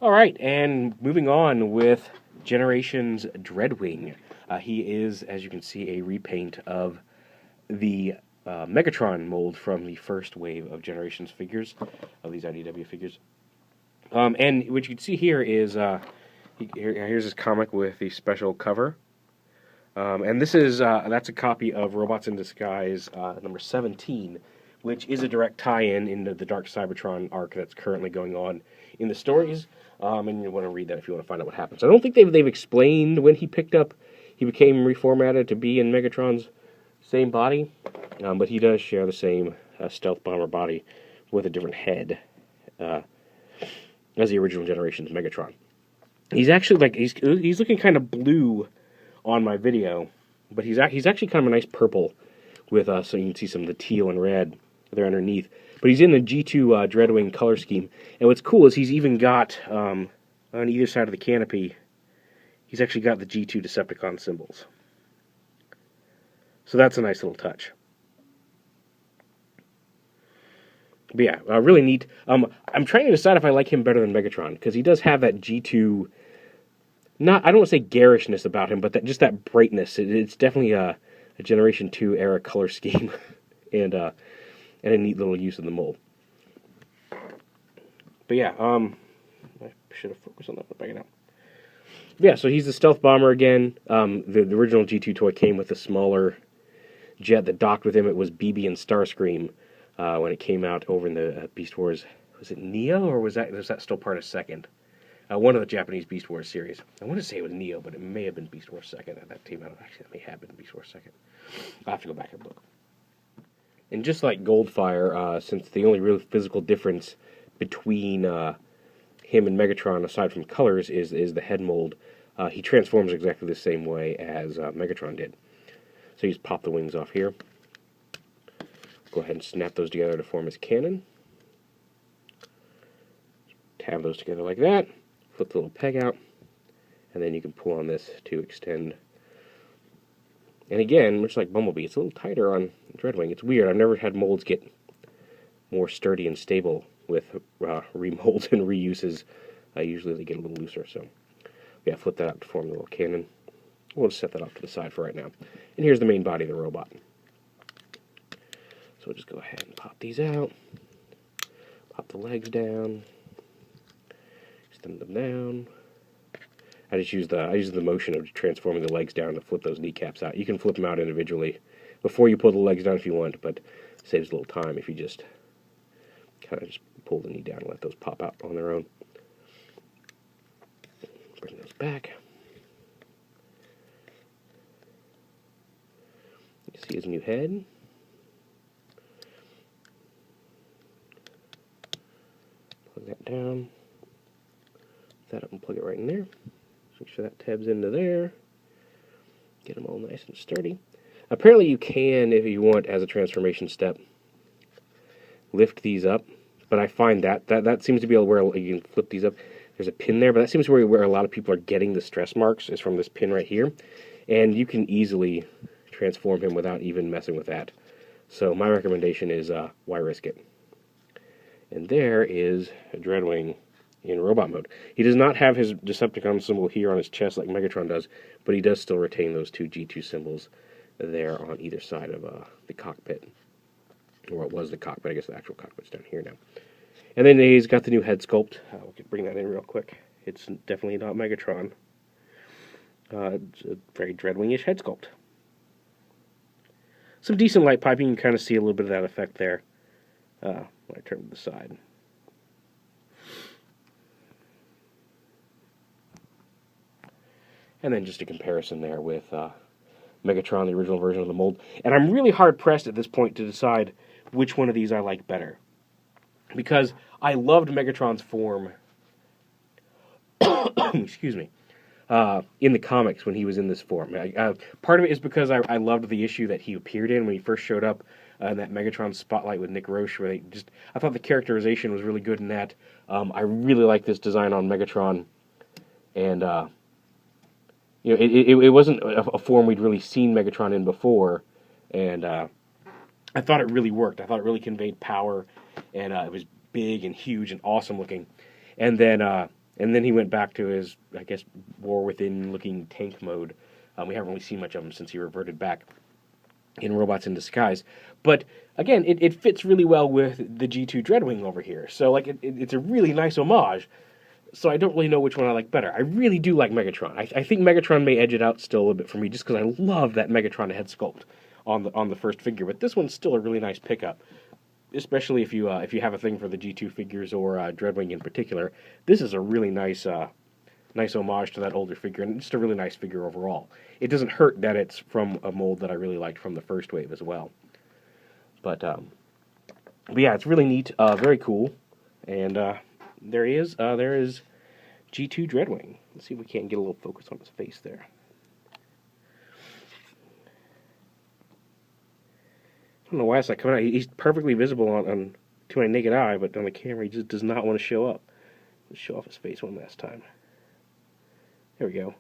All right, and moving on with Generations Dreadwing. He is, as you can see, a repaint of the Megatron mold from the first wave of Generations figures, of these IDW figures. And what you can see here is, here's his comic with the special cover. And this is, that's a copy of Robots in Disguise number 17, which is a direct tie-in into the Dark Cybertron arc that's currently going on in the stories. And you want to read that if you want to find out what happens. I don't think they've explained when he became reformatted to be in Megatron's same body, but he does share the same stealth bomber body with a different head as the original Generations Megatron. He's actually he's looking kind of blue on my video, but he's actually kind of a nice purple with so you can see some of the teal and red there underneath. But he's in the G2 Dreadwing color scheme, and what's cool is he's even got on either side of the canopy, he's actually got the G2 Decepticon symbols. So that's a nice little touch. But yeah, really neat. I'm trying to decide if I like him better than Megatron, because he does have that G2. I don't want to say garishness about him, but just that brightness. It's definitely a Generation 2 era color scheme, and a neat little use of the mold. But yeah, I should have focused on that one back it out. Yeah, so he's the stealth bomber again. The original G2 toy came with a smaller jet that docked with him. It was BB and Starscream when it came out over in the Beast Wars. Was it Neo, or was that still part of Second? One of the Japanese Beast Wars series. I want to say it was Neo, but it may have been Beast Wars Second that came out. Actually, it may have been Beast Wars Second. I'll have to go back and look. And just like Goldfire, since the only real physical difference between him and Megatron, aside from colors, is the head mold, he transforms exactly the same way as Megatron did. So you just pop the wings off here. Go ahead and snap those together to form his cannon. Tab those together like that. Flip the little peg out. And then you can pull on this to extend. And again, much like Bumblebee, it's a little tighter on Dreadwing. It's weird. I've never had molds get more sturdy and stable with remolds and reuses. Usually they get a little looser. So yeah, flip that out to form the little cannon. We'll just set that off to the side for right now. And here's the main body of the robot. So we'll just go ahead and pop these out. Pop the legs down. Extend them down. I use the motion of transforming the legs down to flip those kneecaps out. You can flip them out individually before you pull the legs down if you want, but it saves a little time if you just kind of just pull the knee down and let those pop out on their own. Bring those back. You see his new head. Plug that down. That up and plug it right in there. Make sure that tabs into there. Get them all nice and sturdy. Apparently you can, if you want, as a transformation step, lift these up. But I find that seems to be where you can flip these up. There's a pin there, but that seems to be where a lot of people are getting the stress marks, is from this pin right here. And you can easily transform him without even messing with that. So my recommendation is, why risk it? And there is a Dreadwing in robot mode. He does not have his Decepticon symbol here on his chest like Megatron does, but he does still retain those two G2 symbols there on either side of the cockpit. Or what was the cockpit, I guess the actual cockpit's down here now. And then he's got the new head sculpt. We can bring that in real quick. It's definitely not Megatron. It's a very Dreadwing-ish head sculpt. Some decent light piping. You can kind of see a little bit of that effect there when I turn to the side. And then just a comparison there with Megatron, the original version of the mold. And I'm really hard-pressed at this point to decide which one of these I like better. Because I loved Megatron's form, excuse me, in the comics when he was in this form. Part of it is because I loved the issue that he appeared in when he first showed up in that Megatron spotlight with Nick Roche, where I thought the characterization was really good in that. I really like this design on Megatron, and you know, it wasn't a form we'd really seen Megatron in before, and I thought it really worked. I thought it really conveyed power, and it was big and huge and awesome looking. And then And then he went back to his, I guess, War Within looking tank mode. We haven't really seen much of him since he reverted back in Robots in Disguise. But again, it fits really well with the G2 Dreadwing over here. So like it's a really nice homage. So I don't really know which one I like better. I really do like Megatron. I think Megatron may edge it out still a little bit for me, just because I love that Megatron head sculpt on the first figure. But this one's still a really nice pickup, especially if you have a thing for the G2 figures or Dreadwing in particular. This is a really nice nice homage to that older figure, and just a really nice figure overall. It doesn't hurt that it's from a mold that I really liked from the first wave as well. But yeah, it's really neat, very cool, and there he is. There is G2 Dreadwing. Let's see if we can't get a little focus on his face there. I don't know why it's not coming out. He's perfectly visible on to my naked eye, but on the camera he just does not want to show up. Let's show off his face one last time. There we go.